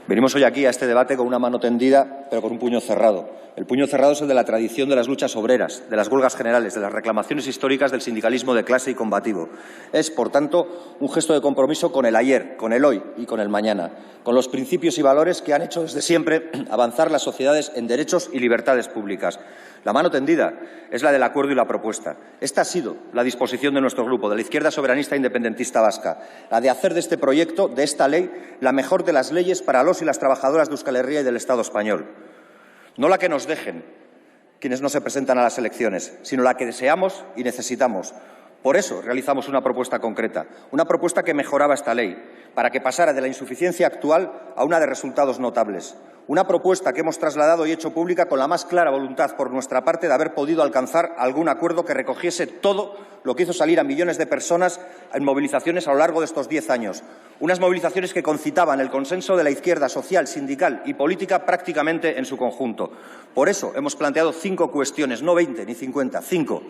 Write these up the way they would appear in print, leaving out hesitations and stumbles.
Venimos hoy aquí a este debate con una mano tendida, pero con un puño cerrado. El puño cerrado es el de la tradición de las luchas obreras, de las huelgas generales, de las reclamaciones históricas del sindicalismo de clase y combativo. Es, por tanto, un gesto de compromiso con el ayer, con el hoy y con el mañana, con los principios y valores que han hecho desde siempre avanzar las sociedades en derechos y libertades públicas. La mano tendida es la del acuerdo y la propuesta. Esta ha sido la disposición de nuestro grupo, de la izquierda soberanista independentista vasca, la de hacer de este proyecto, de esta ley, la mejor de las leyes para los y las trabajadoras de Euskal Herria y del Estado español. No la que nos dejen quienes no se presentan a las elecciones, sino la que deseamos y necesitamos. Por eso realizamos una propuesta concreta, una propuesta que mejoraba esta ley, para que pasara de la insuficiencia actual a una de resultados notables. Una propuesta que hemos trasladado y hecho pública con la más clara voluntad por nuestra parte de haber podido alcanzar algún acuerdo que recogiese todo lo que hizo salir a millones de personas en movilizaciones a lo largo de estos 10 años. Unas movilizaciones que concitaban el consenso de la izquierda social, sindical y política prácticamente en su conjunto. Por eso hemos planteado 5 cuestiones, no 20 ni 50, 5.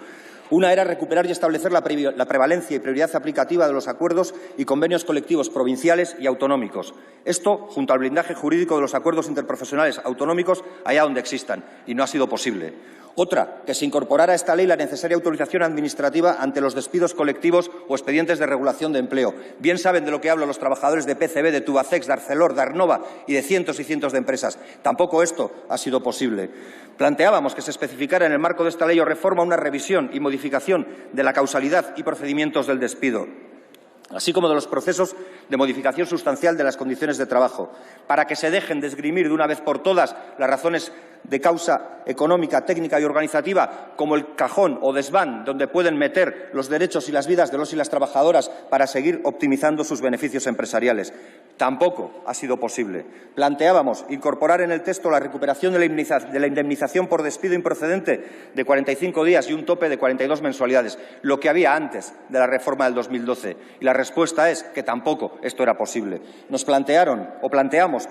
Una era recuperar y establecer la prevalencia y prioridad aplicativa de los acuerdos y convenios colectivos provinciales y autonómicos. Esto, junto al blindaje jurídico de los acuerdos interprofesionales autonómicos allá donde existan, y no ha sido posible. Otra, que se incorporara a esta ley la necesaria autorización administrativa ante los despidos colectivos o expedientes de regulación de empleo. Bien saben de lo que hablo los trabajadores de PCB, de Tubacex, de Arcelor, de Arnova y de cientos y cientos de empresas. Tampoco esto ha sido posible. Planteábamos que se especificara en el marco de esta ley o reforma una revisión y modificación de la causalidad y procedimientos del despido, así como de los procesos de modificación sustancial de las condiciones de trabajo, para que se dejen de esgrimir de una vez por todas las razones de causa económica, técnica y organizativa como el cajón o desván donde pueden meter los derechos y las vidas de los y las trabajadoras para seguir optimizando sus beneficios empresariales. Tampoco ha sido posible. Planteábamos incorporar en el texto la recuperación de la indemnización por despido improcedente de 45 días y un tope de 42 mensualidades, lo que había antes de la reforma del 2012. Y la respuesta es que tampoco esto era posible. Nos planteamos,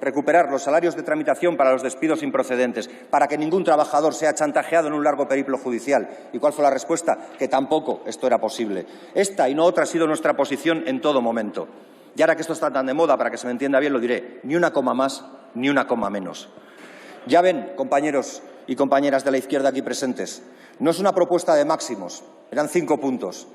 recuperar los salarios de tramitación para los despidos improcedentes, para que ningún trabajador sea chantajeado en un largo periplo judicial. ¿Y cuál fue la respuesta? Que tampoco esto era posible. Esta y no otra ha sido nuestra posición en todo momento. Y ahora que esto está tan de moda, para que se me entienda bien, lo diré, ni una coma más, ni una coma menos. Ya ven, compañeros y compañeras de la izquierda aquí presentes, no es una propuesta de máximos, eran 5 puntos.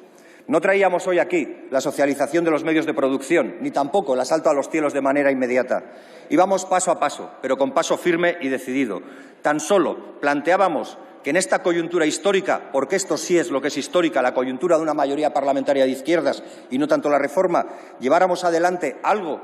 No traíamos hoy aquí la socialización de los medios de producción, ni tampoco el asalto a los cielos de manera inmediata. Íbamos paso a paso, pero con paso firme y decidido. Tan solo planteábamos que en esta coyuntura histórica, porque esto sí es lo que es histórica, la coyuntura de una mayoría parlamentaria de izquierdas y no tanto la reforma, lleváramos adelante algo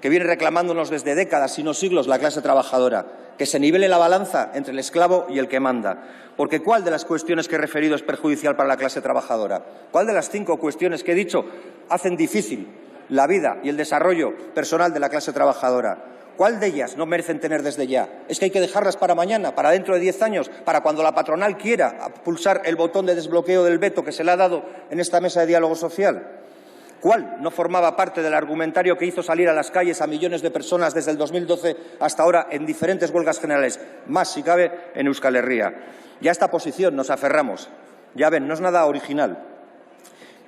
que viene reclamándonos desde décadas, si no siglos, la clase trabajadora, que se nivele la balanza entre el esclavo y el que manda. Porque ¿cuál de las cuestiones que he referido es perjudicial para la clase trabajadora? ¿Cuál de las 5 cuestiones que he dicho hacen difícil la vida y el desarrollo personal de la clase trabajadora? ¿Cuál de ellas no merecen tener desde ya? ¿Es que hay que dejarlas para mañana, para dentro de 10 años, para cuando la patronal quiera pulsar el botón de desbloqueo del veto que se le ha dado en esta mesa de diálogo social? ¿Cuál no formaba parte del argumentario que hizo salir a las calles a millones de personas desde el 2012 hasta ahora en diferentes huelgas generales, más si cabe en Euskal Herria? Y a esta posición nos aferramos. Ya ven, no es nada original,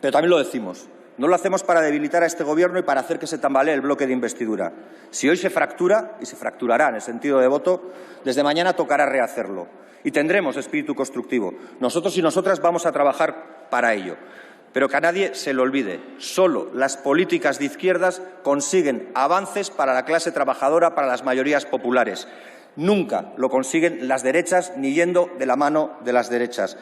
pero también lo decimos. No lo hacemos para debilitar a este Gobierno y para hacer que se tambalee el bloque de investidura. Si hoy se fractura, y se fracturará en el sentido de voto, desde mañana tocará rehacerlo. Y tendremos espíritu constructivo. Nosotros y nosotras vamos a trabajar para ello. Pero que a nadie se le olvide, solo las políticas de izquierdas consiguen avances para la clase trabajadora, para las mayorías populares. Nunca lo consiguen las derechas, ni yendo de la mano de las derechas.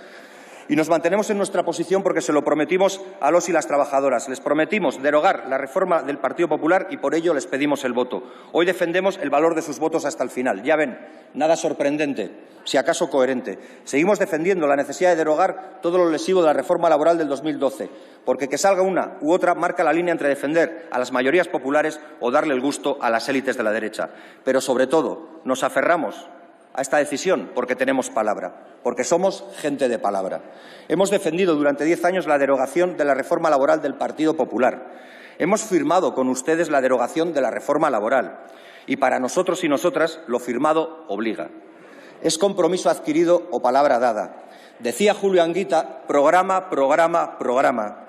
Y nos mantenemos en nuestra posición porque se lo prometimos a los y las trabajadoras. Les prometimos derogar la reforma del Partido Popular y por ello les pedimos el voto. Hoy defendemos el valor de sus votos hasta el final. Ya ven, nada sorprendente, si acaso coherente. Seguimos defendiendo la necesidad de derogar todo lo lesivo de la reforma laboral del 2012, porque que salga una u otra marca la línea entre defender a las mayorías populares o darle el gusto a las élites de la derecha. Pero, sobre todo, nos aferramos a esta decisión porque tenemos palabra, porque somos gente de palabra. Hemos defendido durante 10 años la derogación de la reforma laboral del Partido Popular. Hemos firmado con ustedes la derogación de la reforma laboral y para nosotros y nosotras lo firmado obliga. Es compromiso adquirido o palabra dada. Decía Julio Anguita, programa, programa, programa.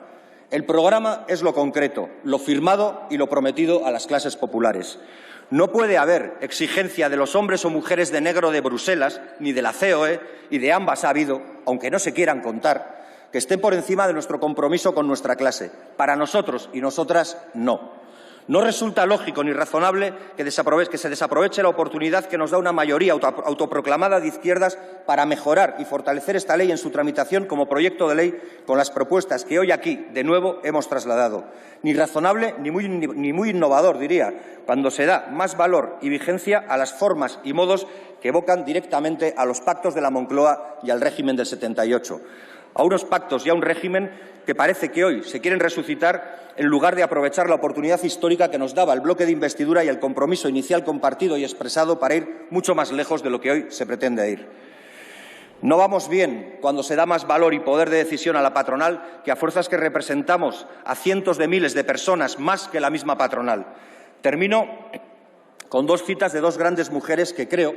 El programa es lo concreto, lo firmado y lo prometido a las clases populares. No puede haber exigencia de los hombres o mujeres de negro de Bruselas, ni de la COE, y de ambas ha habido, aunque no se quieran contar, que estén por encima de nuestro compromiso con nuestra clase. Para nosotros y nosotras, no. No resulta lógico ni razonable que se desaproveche la oportunidad que nos da una mayoría autoproclamada de izquierdas para mejorar y fortalecer esta ley en su tramitación como proyecto de ley con las propuestas que hoy aquí, de nuevo, hemos trasladado. Ni razonable ni muy innovador, diría, cuando se da más valor y vigencia a las formas y modos que evocan directamente a los pactos de la Moncloa y al régimen del 78. A unos pactos y a un régimen que parece que hoy se quieren resucitar en lugar de aprovechar la oportunidad histórica que nos daba el bloque de investidura y el compromiso inicial compartido y expresado para ir mucho más lejos de lo que hoy se pretende ir. No vamos bien cuando se da más valor y poder de decisión a la patronal que a fuerzas que representamos a cientos de miles de personas más que la misma patronal. Termino con dos citas de dos grandes mujeres que creo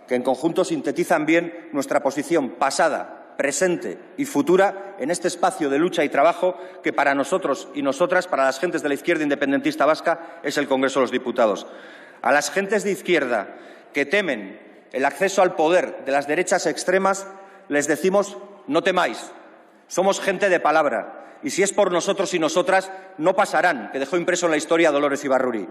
que en conjunto sintetizan bien nuestra posición pasada, presente y futura en este espacio de lucha y trabajo que para nosotros y nosotras, para las gentes de la izquierda independentista vasca, es el Congreso de los Diputados. A las gentes de izquierda que temen el acceso al poder de las derechas extremas, les decimos no temáis, somos gente de palabra y si es por nosotros y nosotras, no pasarán, que dejó impreso en la historia Dolores Ibarruri.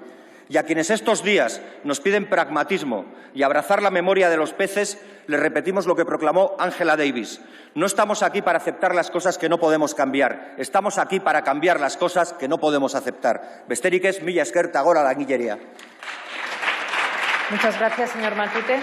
Y a quienes estos días nos piden pragmatismo y abrazar la memoria de los peces, les repetimos lo que proclamó Angela Davis. No estamos aquí para aceptar las cosas que no podemos cambiar. Estamos aquí para cambiar las cosas que no podemos aceptar. Besterik ez, mila esker, eta gora langileria. Muchas gracias, señor Matute.